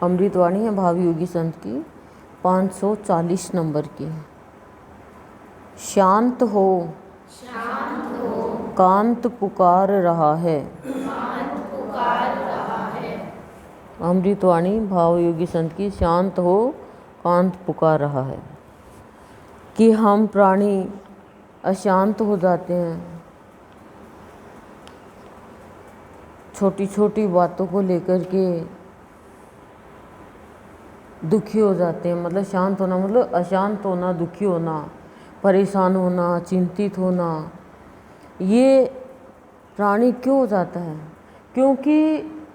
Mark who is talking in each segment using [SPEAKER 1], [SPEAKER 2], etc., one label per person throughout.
[SPEAKER 1] अमृतवाणी है भावी योगी संत की 540 नंबर की। शांत हो कांत पुकार रहा है। अमृतवाणी भाव योगी संत की शांत हो कांत पुकार रहा है। कि हम प्राणी अशांत हो जाते हैं, छोटी छोटी बातों को लेकर के दुखी हो जाते हैं। मतलब शांत होना मतलब अशांत होना, दुखी होना, परेशान होना, चिंतित होना। ये प्राणी क्यों हो जाता है? क्योंकि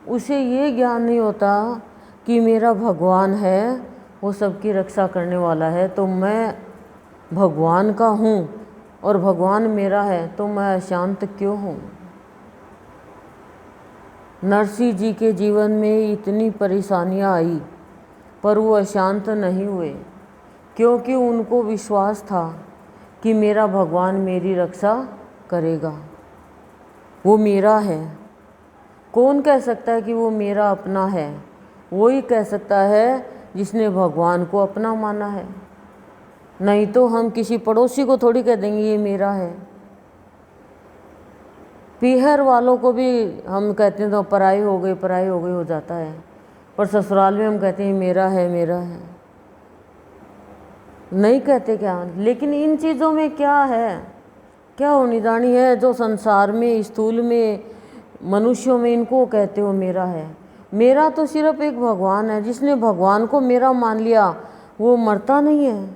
[SPEAKER 1] उसे ये ज्ञान नहीं होता कि मेरा भगवान है, वो सबकी रक्षा करने वाला है, तो मैं भगवान का हूँ और भगवान मेरा है, तो मैं अशांत क्यों हूँ। नरसिंह जी के जीवन में इतनी परेशानियाँ आई पर वो अशांत नहीं हुए, क्योंकि उनको विश्वास था कि मेरा भगवान मेरी रक्षा करेगा, वो मेरा है। कौन कह सकता है कि वो मेरा अपना है? वो ही कह सकता है जिसने भगवान को अपना माना है। नहीं तो हम किसी पड़ोसी को थोड़ी कह देंगे ये मेरा है। पीहर वालों को भी हम कहते हैं तो पराई हो गई हो जाता है, पर ससुराल में हम कहते हैं मेरा है मेरा है, नहीं कहते क्या? लेकिन इन चीज़ों में क्या है, क्या होनीदानी है जो संसार में स्थूल में मनुष्यों में इनको कहते हो मेरा है। मेरा तो सिर्फ एक भगवान है। जिसने भगवान को मेरा मान लिया वो मरता नहीं है,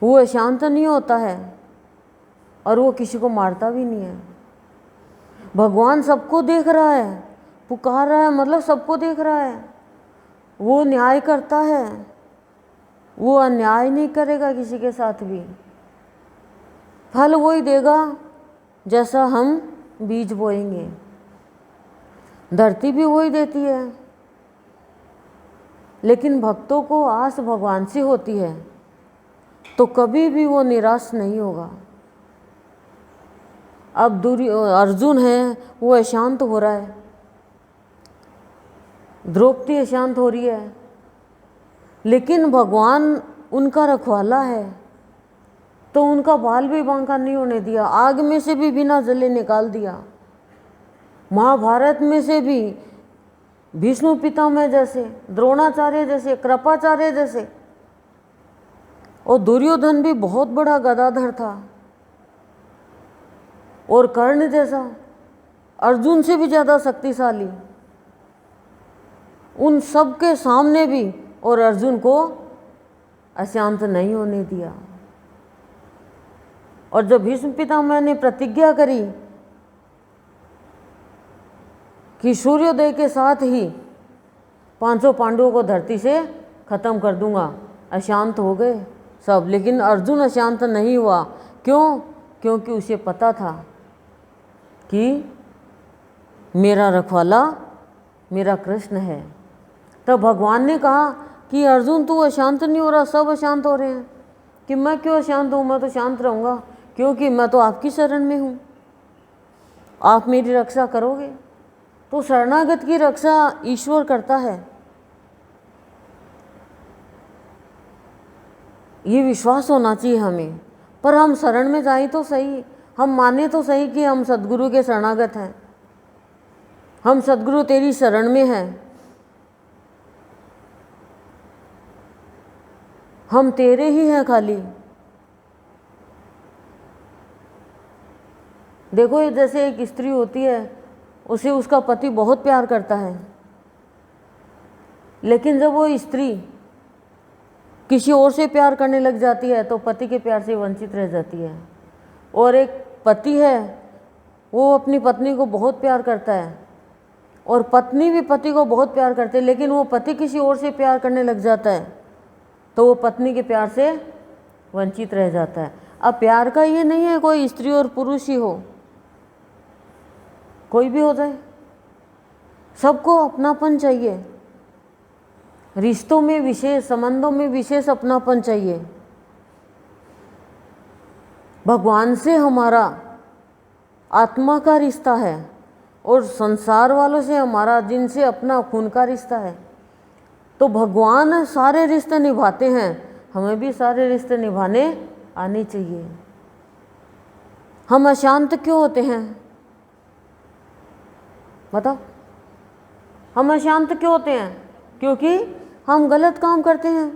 [SPEAKER 1] वो अशांत नहीं होता है और वो किसी को मारता भी नहीं है। भगवान सबको देख रहा है, पुकार रहा है, मतलब सबको देख रहा है। वो न्याय करता है, वो अन्याय नहीं करेगा किसी के साथ भी। फल वही देगा जैसा हम बीज बोएंगे, धरती भी वही देती है। लेकिन भक्तों को आस भगवान से होती है तो कभी भी वो निराश नहीं होगा। अब अर्जुन है वो अशांत हो रहा है, द्रौपदी अशांत हो रही है, लेकिन भगवान उनका रखवाला है तो उनका बाल भी बांका नहीं होने दिया। आग में से भी बिना जले निकाल दिया। महाभारत में से भी भीष्म पितामह जैसे, द्रोणाचार्य जैसे, कृपाचार्य जैसे, और दुर्योधन भी बहुत बड़ा गदाधर था, और कर्ण जैसा, अर्जुन से भी ज़्यादा शक्तिशाली, उन सब के सामने भी और अर्जुन को अशांत नहीं होने दिया। और जब भीष्म पितामह ने प्रतिज्ञा करी कि सूर्योदय के साथ ही 500 पांडवों को धरती से खत्म कर दूंगा, अशांत हो गए सब। लेकिन अर्जुन अशांत नहीं हुआ। क्यों? क्योंकि उसे पता था कि मेरा रखवाला मेरा कृष्ण है। तब भगवान ने कहा कि अर्जुन तू अशांत नहीं हो रहा, सब अशांत हो रहे हैं, कि मैं क्यों अशांत हूँ? मैं तो शांत रहूँगा, क्योंकि मैं तो आपकी शरण में हूँ, आप मेरी रक्षा करोगे। तो शरणागत की रक्षा ईश्वर करता है, ये विश्वास होना चाहिए हमें। पर हम शरण में जाए तो सही, हम माने तो सही कि हम सद्गुरु के शरणागत हैं, हम सद्गुरु तेरी शरण में हैं, हम तेरे ही हैं खाली। देखो ये जैसे एक स्त्री होती है, उसे उसका पति बहुत प्यार करता है, लेकिन जब वो स्त्री किसी और से प्यार करने लग जाती है तो पति के प्यार से वंचित रह जाती है। और एक पति है वो अपनी पत्नी को बहुत प्यार करता है और पत्नी भी पति को बहुत प्यार करती है, लेकिन वो पति किसी और से प्यार करने लग जाता है तो वो पत्नी के प्यार से वंचित रह जाता है। अब प्यार का ये नहीं है कोई स्त्री और पुरुष ही हो, कोई भी हो जाए, सबको अपनापन चाहिए। रिश्तों में विशेष, संबंधों में विशेष अपनापन चाहिए। भगवान से हमारा आत्मा का रिश्ता है और संसार वालों से हमारा जिनसे अपना खून का रिश्ता है। तो भगवान सारे रिश्ते निभाते हैं, हमें भी सारे रिश्ते निभाने आने चाहिए। हम अशांत क्यों होते हैं बताओ? हम अशांत क्यों होते हैं? क्योंकि हम गलत काम करते हैं।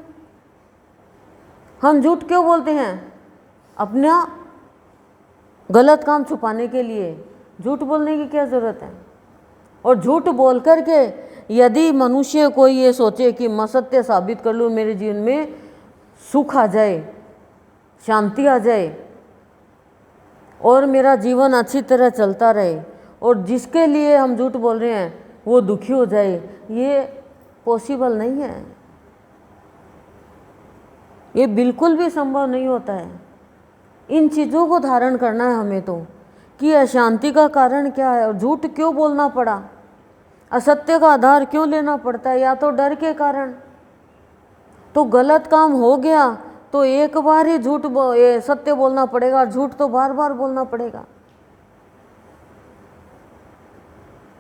[SPEAKER 1] हम झूठ क्यों बोलते हैं? अपना गलत काम छुपाने के लिए। झूठ बोलने की क्या ज़रूरत है? और झूठ बोल कर के यदि मनुष्य को ये सोचे कि मैं सत्य साबित कर लूँ, मेरे जीवन में सुख आ जाए, शांति आ जाए और मेरा जीवन अच्छी तरह चलता रहे, और जिसके लिए हम झूठ बोल रहे हैं वो दुखी हो जाए, ये पॉसिबल नहीं है। ये बिल्कुल भी संभव नहीं होता है। इन चीज़ों को धारण करना है हमें तो, कि अशांति का कारण क्या है और झूठ क्यों बोलना पड़ा, असत्य का आधार क्यों लेना पड़ता है, या तो डर के कारण। तो गलत काम हो गया तो एक बार ही सत्य बोलना पड़ेगा, झूठ तो बार बार बोलना पड़ेगा।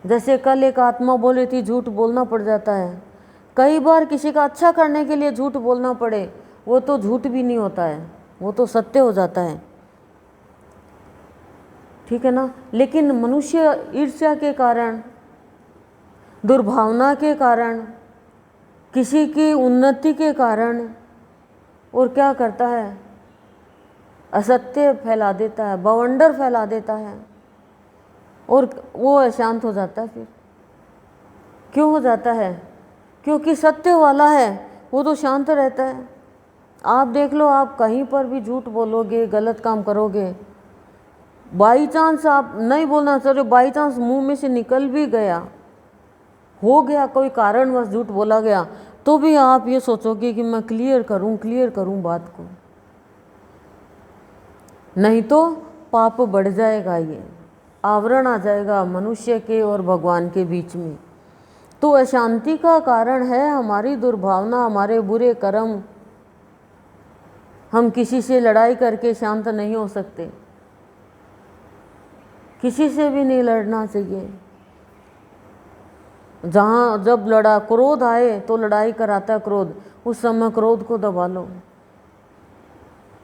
[SPEAKER 1] जैसे कल एक आत्मा बोली थी, झूठ बोलना पड़ जाता है। कई बार किसी का अच्छा करने के लिए झूठ बोलना पड़े, वो तो झूठ भी नहीं होता है, वो तो सत्य हो जाता है। ठीक है ना? लेकिन मनुष्य ईर्ष्या के कारण, दुर्भावना के कारण, किसी की उन्नति के कारण और क्या करता है, असत्य फैला देता है, बवंडर फैला देता है और वो अशांत हो जाता है। फिर क्यों हो जाता है? क्योंकि सत्य वाला है वो तो शांत रहता है। आप देख लो, आप कहीं पर भी झूठ बोलोगे, गलत काम करोगे, बाई चांस आप नहीं बोलना चाह रहे, बाई चांस मुंह में से निकल भी गया, हो गया, कोई कारणवश झूठ बोला गया, तो भी आप ये सोचोगे कि मैं क्लियर करूं बात को, नहीं तो पाप बढ़ जाएगा, ये आवरण आ जाएगा मनुष्य के और भगवान के बीच में। तो अशांति का कारण है हमारी दुर्भावना, हमारे बुरे कर्म। हम किसी से लड़ाई करके शांत नहीं हो सकते, किसी से भी नहीं लड़ना चाहिए। जहाँ जब क्रोध आए तो लड़ाई कराता है क्रोध, उस समय क्रोध को दबा लो,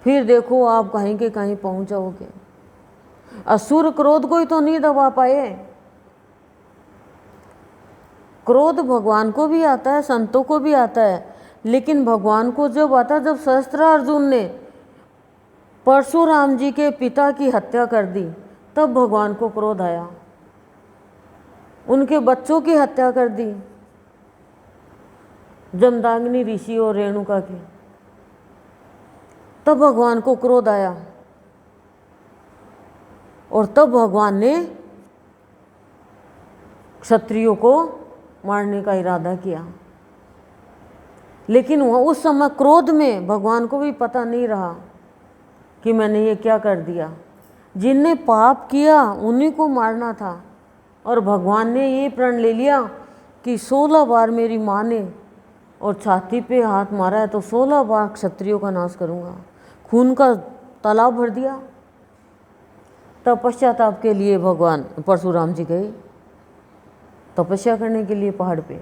[SPEAKER 1] फिर देखो आप कहीं के कहीं पहुँच जाओगे। असुर क्रोध को ही तो नहीं दबा पाए। क्रोध भगवान को भी आता है, संतों को भी आता है, लेकिन भगवान को जब आता, जब सहस्त्रार्जुन ने परशुराम जी के पिता की हत्या कर दी, तब भगवान को क्रोध आया। उनके बच्चों की हत्या कर दी, जमदाग्नि ऋषि और रेणुका की, तब भगवान को क्रोध आया और तब भगवान ने क्षत्रियों को मारने का इरादा किया। लेकिन वह उस समय क्रोध में भगवान को भी पता नहीं रहा कि मैंने ये क्या कर दिया। जिनने पाप किया उन्हीं को मारना था, और भगवान ने ये प्रण ले लिया कि 16 बार मेरी माँ ने और छाती पे हाथ मारा है तो 16 बार क्षत्रियों का नाश करूँगा। खून का तालाब भर दिया। तब पश्चाताप के लिए भगवान परशुराम जी गए तपस्या करने के लिए पहाड़ पे।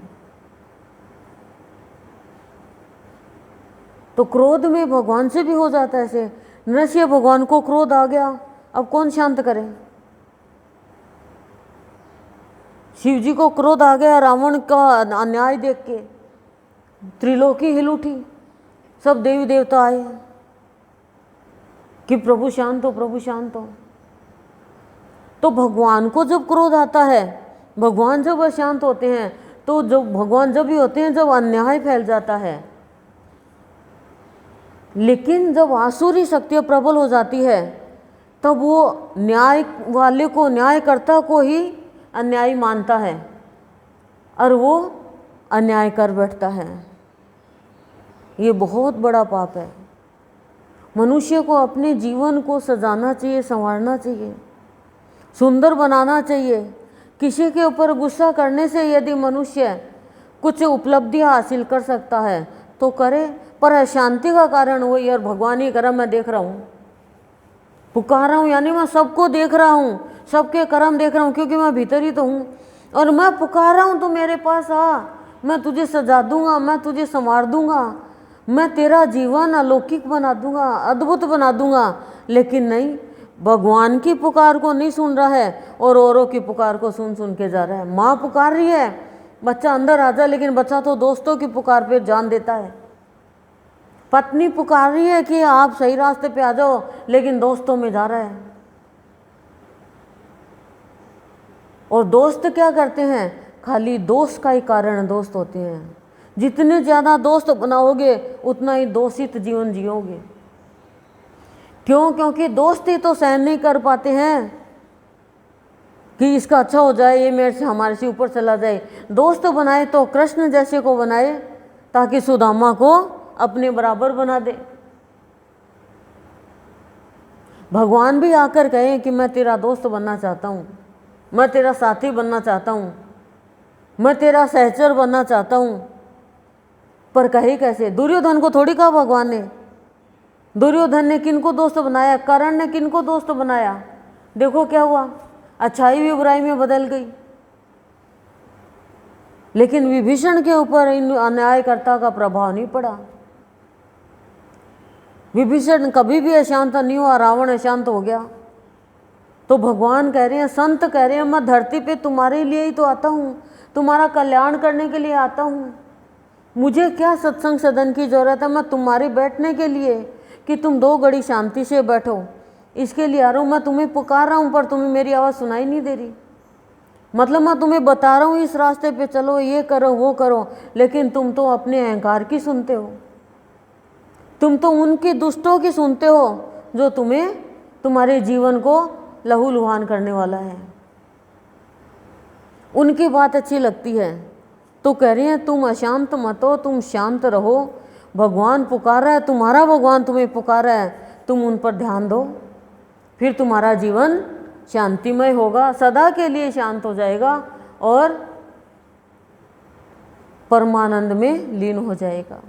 [SPEAKER 1] तो क्रोध में भगवान से भी हो जाता है ऐसे। नृसिंह भगवान को क्रोध आ गया, अब कौन शांत करे? शिव जी को क्रोध आ गया रावण का अन्याय देख के, त्रिलोकी हिल उठी, सब देवी देवता आए कि प्रभु शांत हो, प्रभु शांत हो। तो भगवान को जब क्रोध आता है, भगवान जब अशांत होते हैं, तो जब भगवान जब भी होते हैं जब अन्याय फैल जाता है। लेकिन जब आसुरी शक्तियाँ प्रबल हो जाती है, तब वो न्याय वाले को, न्यायकर्ता को ही अन्यायी मानता है और वो अन्याय कर बैठता है। ये बहुत बड़ा पाप है। मनुष्य को अपने जीवन को सजाना चाहिए, संवारना चाहिए, सुंदर बनाना चाहिए। किसी के ऊपर गुस्सा करने से यदि मनुष्य कुछ उपलब्धियां हासिल कर सकता है तो करे, पर अशांति का कारण वही, और भगवान ही कर्म मैं देख रहा हूँ, पुकार रहा हूँ, यानी मैं सबको देख रहा हूँ, सबके कर्म देख रहा हूँ, क्योंकि मैं भीतर ही तो हूँ, और मैं पुकार रहा हूँ तो मेरे पास आ, मैं तुझे सजा दूंगा, मैं तुझे संवार दूंगा, मैं तेरा जीवन अलौकिक बना दूंगा, अद्भुत बना दूंगा। लेकिन नहीं, भगवान की पुकार को नहीं सुन रहा है और औरों की पुकार को सुन सुन के जा रहा है। माँ पुकार रही है बच्चा अंदर आ जा, लेकिन बच्चा तो दोस्तों की पुकार पे जान देता है। पत्नी पुकार रही है कि आप सही रास्ते पे आ जाओ, लेकिन दोस्तों में जा रहा है। और दोस्त क्या करते हैं, खाली दोस्त का ही कारण दोस्त होते हैं। जितने ज़्यादा दोस्त बनाओगे उतना ही दोषित जीवन जियोगे। क्यों? क्योंकि दोस्त ही तो सहन नहीं कर पाते हैं कि इसका अच्छा हो जाए, ये मेरे से हमारे से ऊपर चला जाए। दोस्त बनाए तो कृष्ण जैसे को बनाए, ताकि सुदामा को अपने बराबर बना दे। भगवान भी आकर कहें कि मैं तेरा दोस्त बनना चाहता हूँ, मैं तेरा साथी बनना चाहता हूँ, मैं तेरा सहचर बनना चाहता हूँ, पर कहे कैसे? दुर्योधन को थोड़ी कहा भगवान ने। दुर्योधन ने किनको दोस्त बनाया? कर्ण ने किनको दोस्त बनाया? देखो क्या हुआ, अच्छाई भी बुराई में बदल गई। लेकिन विभीषण के ऊपर इन अन्यायकर्ता का प्रभाव नहीं पड़ा। विभीषण कभी भी अशांत नहीं हुआ, रावण अशांत हो गया। तो भगवान कह रहे हैं, संत कह रहे हैं, मैं धरती पे तुम्हारे लिए ही तो आता हूँ, तुम्हारा कल्याण करने के लिए आता हूँ। मुझे क्या सत्संग सदन की जरूरत है? मैं तुम्हारे बैठने के लिए, कि तुम 2 घड़ी शांति से बैठो, इसके लिए आ रहा हूँ। मैं तुम्हें पुकार रहा हूँ पर तुम्हें मेरी आवाज़ सुनाई नहीं दे रही। मतलब मैं तुम्हें बता रहा हूँ इस रास्ते पे चलो, ये करो वो करो, लेकिन तुम तो अपने अहंकार की सुनते हो। तुम तो उनके दुष्टों की सुनते हो जो तुम्हें, तुम्हारे जीवन को लहूलुहान करने वाला है। उनकी बात अच्छी लगती है तो कह रहे हैं तुम अशांत मत हो, तुम शांत रहो। भगवान पुकार रहा है, तुम्हारा भगवान तुम्हें पुकार रहा है, तुम उन पर ध्यान दो, फिर तुम्हारा जीवन शांतिमय होगा, सदा के लिए शांत हो जाएगा और परमानंद में लीन हो जाएगा।